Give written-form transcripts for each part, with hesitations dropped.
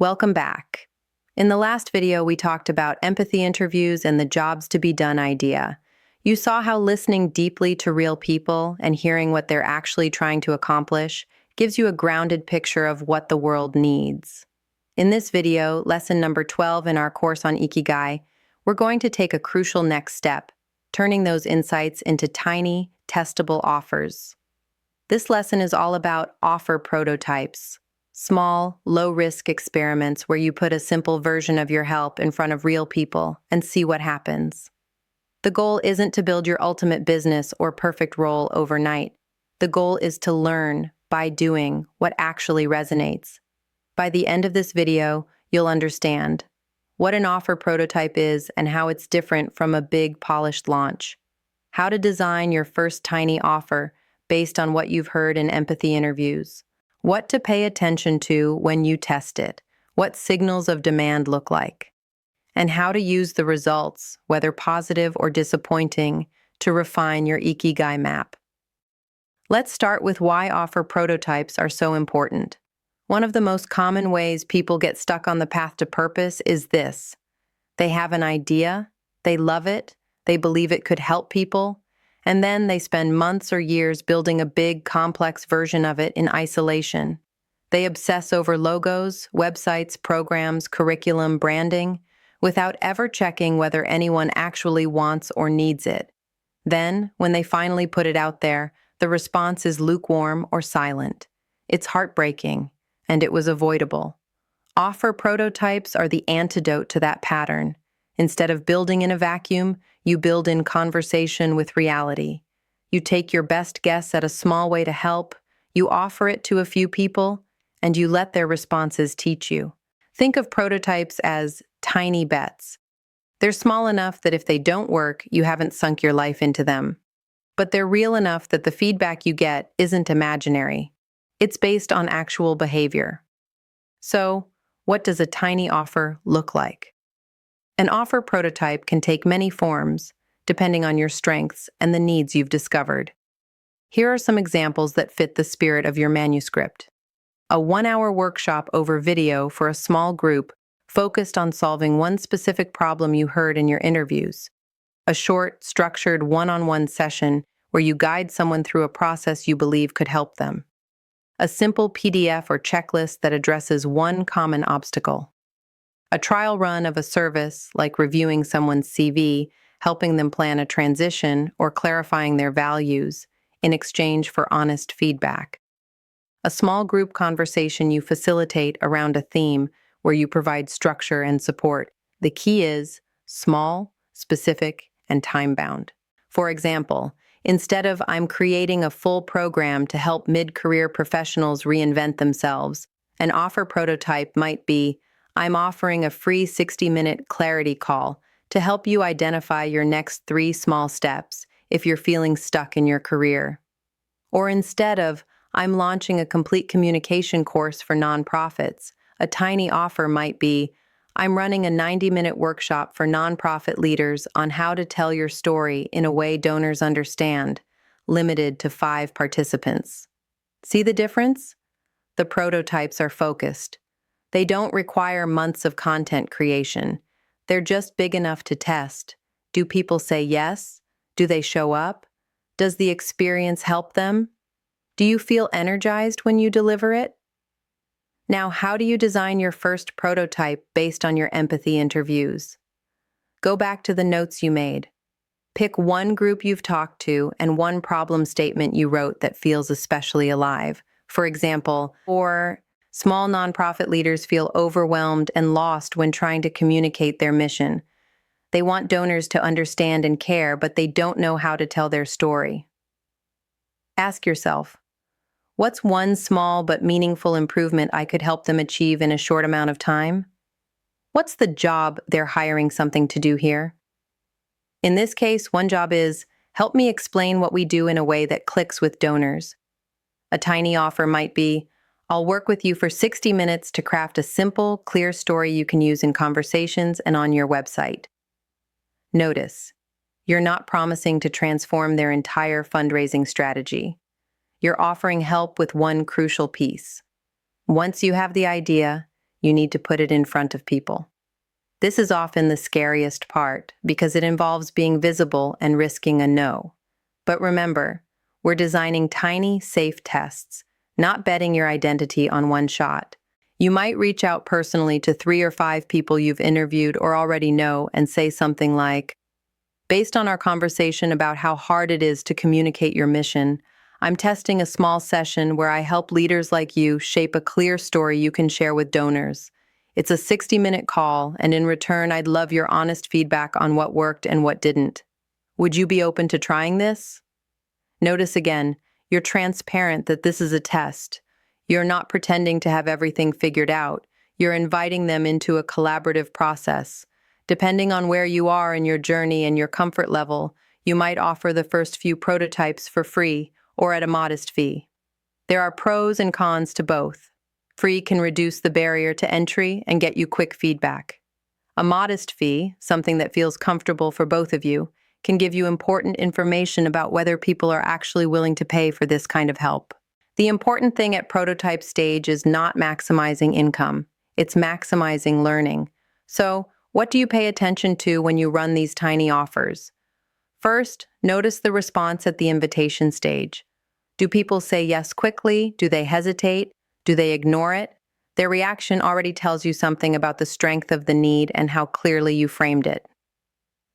Welcome back. In the last video, we talked about empathy interviews and the jobs to be done idea. You saw how listening deeply to real people and hearing what they're actually trying to accomplish gives you a grounded picture of what the world needs. In this video, lesson number 12 in our course on Ikigai, we're going to take a crucial next step, turning those insights into tiny, testable offers. This lesson is all about offer prototypes. Small, low-risk experiments where you put a simple version of your help in front of real people and see what happens. The goal isn't to build your ultimate business or perfect role overnight. The goal is to learn, by doing, what actually resonates. By the end of this video, you'll understand what an offer prototype is and how it's different from a big, polished launch. How to design your first tiny offer based on what you've heard in empathy interviews. What to pay attention to when you test it, what signals of demand look like, and how to use the results, whether positive or disappointing, to refine your Ikigai map. Let's start with why offer prototypes are so important. One of the most common ways people get stuck on the path to purpose is this. They have an idea, they love it, they believe it could help people, and then they spend months or years building a big, complex version of it in isolation. They obsess over logos, websites, programs, curriculum, branding, without ever checking whether anyone actually wants or needs it. Then, when they finally put it out there, the response is lukewarm or silent. It's heartbreaking, and it was avoidable. Offer prototypes are the antidote to that pattern. Instead of building in a vacuum, you build in conversation with reality. You take your best guess at a small way to help, you offer it to a few people, and you let their responses teach you. Think of prototypes as tiny bets. They're small enough that if they don't work, you haven't sunk your life into them. But they're real enough that the feedback you get isn't imaginary. It's based on actual behavior. So, what does a tiny offer look like? An offer prototype can take many forms, depending on your strengths and the needs you've discovered. Here are some examples that fit the spirit of your manuscript. A 1-hour workshop over video for a small group focused on solving one specific problem you heard in your interviews. A short, structured one-on-one session where you guide someone through a process you believe could help them. A simple PDF or checklist that addresses one common obstacle. A trial run of a service, like reviewing someone's CV, helping them plan a transition, or clarifying their values, in exchange for honest feedback. A small group conversation you facilitate around a theme where you provide structure and support. The key is small, specific, and time-bound. For example, instead of "I'm creating a full program to help mid-career professionals reinvent themselves," an offer prototype might be, "I'm offering a free 60-minute clarity call to help you identify your next 3 small steps if you're feeling stuck in your career." Or instead of, "I'm launching a complete communication course for nonprofits," a tiny offer might be, "I'm running a 90-minute workshop for nonprofit leaders on how to tell your story in a way donors understand, limited to 5 participants." See the difference? The prototypes are focused. They don't require months of content creation. They're just big enough to test. Do people say yes? Do they show up? Does the experience help them? Do you feel energized when you deliver it? Now, how do you design your first prototype based on your empathy interviews? Go back to the notes you made. Pick one group you've talked to and one problem statement you wrote that feels especially alive. For example, or small nonprofit leaders feel overwhelmed and lost when trying to communicate their mission. They want donors to understand and care, but they don't know how to tell their story. Ask yourself, what's one small but meaningful improvement I could help them achieve in a short amount of time? What's the job they're hiring something to do here? In this case, one job is, help me explain what we do in a way that clicks with donors. A tiny offer might be, I'll work with you for 60 minutes to craft a simple, clear story you can use in conversations and on your website. Notice, you're not promising to transform their entire fundraising strategy. You're offering help with one crucial piece. Once you have the idea, you need to put it in front of people. This is often the scariest part because it involves being visible and risking a no. But remember, we're designing tiny, safe tests, not betting your identity on one shot. You might reach out personally to 3 or 5 people you've interviewed or already know and say something like, based on our conversation about how hard it is to communicate your mission, I'm testing a small session where I help leaders like you shape a clear story you can share with donors. It's a 60-minute call, and in return, I'd love your honest feedback on what worked and what didn't. Would you be open to trying this? Notice again, you're transparent that this is a test. You're not pretending to have everything figured out. You're inviting them into a collaborative process. Depending on where you are in your journey and your comfort level, you might offer the first few prototypes for free or at a modest fee. There are pros and cons to both. Free can reduce the barrier to entry and get you quick feedback. A modest fee, something that feels comfortable for both of you, can give you important information about whether people are actually willing to pay for this kind of help. The important thing at prototype stage is not maximizing income. It's maximizing learning. So, what do you pay attention to when you run these tiny offers? First, notice the response at the invitation stage. Do people say yes quickly? Do they hesitate? Do they ignore it? Their reaction already tells you something about the strength of the need and how clearly you framed it.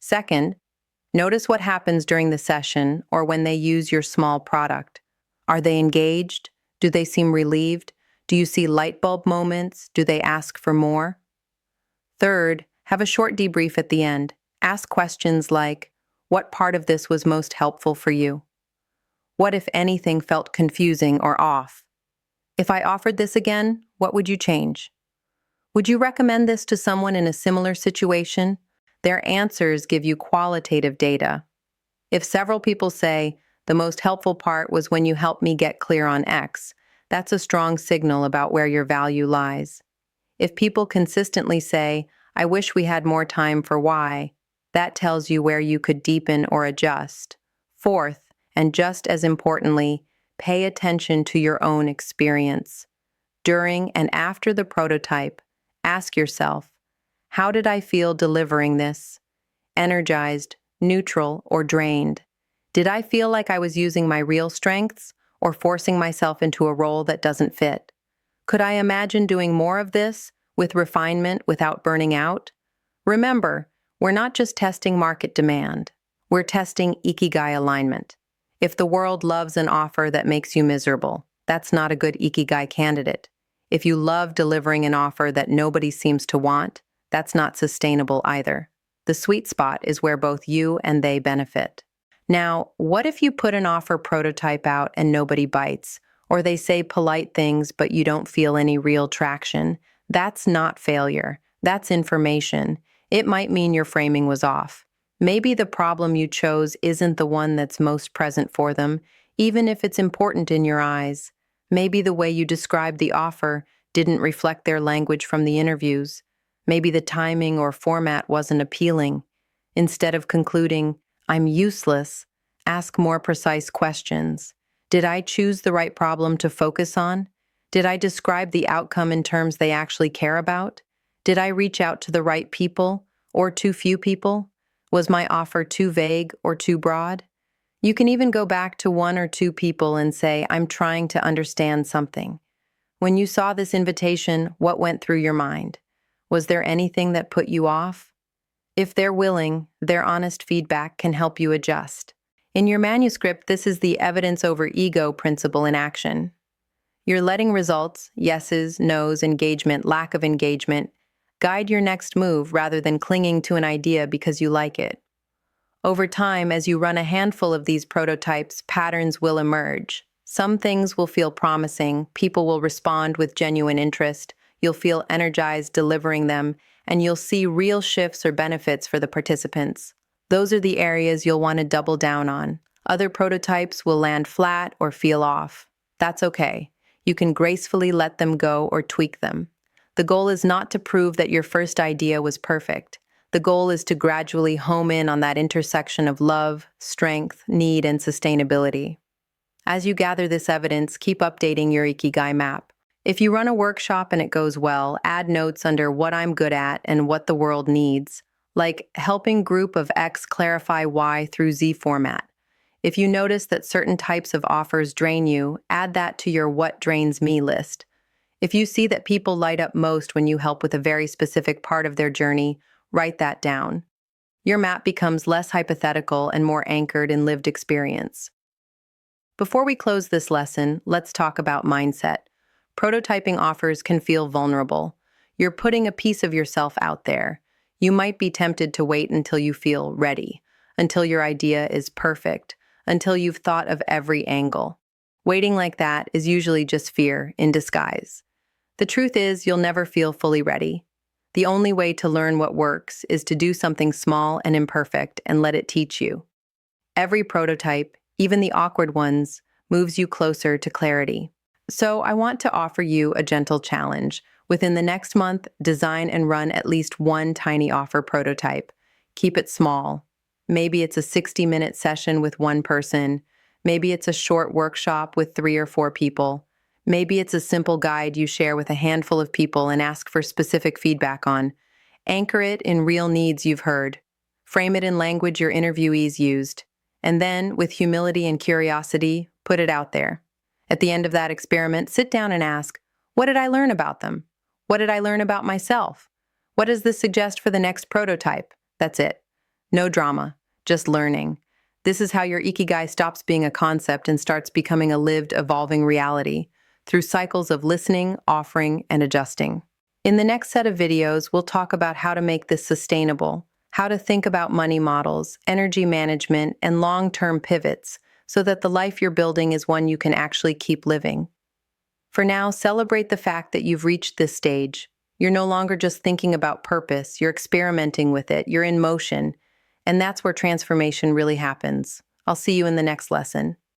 Second, notice what happens during the session or when they use your small product. Are they engaged? Do they seem relieved? Do you see light bulb moments? Do they ask for more? Third, have a short debrief at the end. Ask questions like, what part of this was most helpful for you? What, if anything, felt confusing or off? If I offered this again, what would you change? Would you recommend this to someone in a similar situation? Their answers give you qualitative data. If several people say, the most helpful part was when you helped me get clear on X, that's a strong signal about where your value lies. If people consistently say, I wish we had more time for Y, that tells you where you could deepen or adjust. Fourth, and just as importantly, pay attention to your own experience. During and after the prototype, ask yourself, how did I feel delivering this? Energized, neutral, or drained? Did I feel like I was using my real strengths or forcing myself into a role that doesn't fit? Could I imagine doing more of this with refinement without burning out? Remember, we're not just testing market demand. We're testing Ikigai alignment. If the world loves an offer that makes you miserable, that's not a good Ikigai candidate. If you love delivering an offer that nobody seems to want, that's not sustainable either. The sweet spot is where both you and they benefit. Now, what if you put an offer prototype out and nobody bites, or they say polite things but you don't feel any real traction? That's not failure. That's information. It might mean your framing was off. Maybe the problem you chose isn't the one that's most present for them, even if it's important in your eyes. Maybe the way you described the offer didn't reflect their language from the interviews. Maybe the timing or format wasn't appealing. Instead of concluding, I'm useless, ask more precise questions. Did I choose the right problem to focus on? Did I describe the outcome in terms they actually care about? Did I reach out to the right people or too few people? Was my offer too vague or too broad? You can even go back to 1 or 2 people and say, I'm trying to understand something. When you saw this invitation, what went through your mind? Was there anything that put you off? If they're willing, their honest feedback can help you adjust. In your manuscript, this is the evidence over ego principle in action. You're letting results, yeses, nos, engagement, lack of engagement, guide your next move rather than clinging to an idea because you like it. Over time, as you run a handful of these prototypes, patterns will emerge. Some things will feel promising, people will respond with genuine interest, you'll feel energized delivering them, and you'll see real shifts or benefits for the participants. Those are the areas you'll want to double down on. Other prototypes will land flat or feel off. That's okay. You can gracefully let them go or tweak them. The goal is not to prove that your first idea was perfect. The goal is to gradually home in on that intersection of love, strength, need, and sustainability. As you gather this evidence, keep updating your Ikigai map. If you run a workshop and it goes well, add notes under what I'm good at and what the world needs, like helping group of X clarify Y through Z format. If you notice that certain types of offers drain you, add that to your what drains me list. If you see that people light up most when you help with a very specific part of their journey, write that down. Your map becomes less hypothetical and more anchored in lived experience. Before we close this lesson, let's talk about mindset. Prototyping offers can feel vulnerable. You're putting a piece of yourself out there. You might be tempted to wait until you feel ready, until your idea is perfect, until you've thought of every angle. Waiting like that is usually just fear in disguise. The truth is, you'll never feel fully ready. The only way to learn what works is to do something small and imperfect and let it teach you. Every prototype, even the awkward ones, moves you closer to clarity. So I want to offer you a gentle challenge. Within the next month, design and run at least one tiny offer prototype. Keep it small. Maybe it's a 60-minute session with one person. Maybe it's a short workshop with 3 or 4 people. Maybe it's a simple guide you share with a handful of people and ask for specific feedback on. Anchor it in real needs you've heard. Frame it in language your interviewees used. And then, with humility and curiosity, put it out there. At the end of that experiment, sit down and ask, what did I learn about them? What did I learn about myself? What does this suggest for the next prototype? That's it. No drama, just learning. This is how your Ikigai stops being a concept and starts becoming a lived, evolving reality, through cycles of listening, offering, and adjusting. In the next set of videos, we'll talk about how to make this sustainable, how to think about money models, energy management, and long-term pivots, so that the life you're building is one you can actually keep living. For now, celebrate the fact that you've reached this stage. You're no longer just thinking about purpose, you're experimenting with it, you're in motion, and that's where transformation really happens. I'll see you in the next lesson.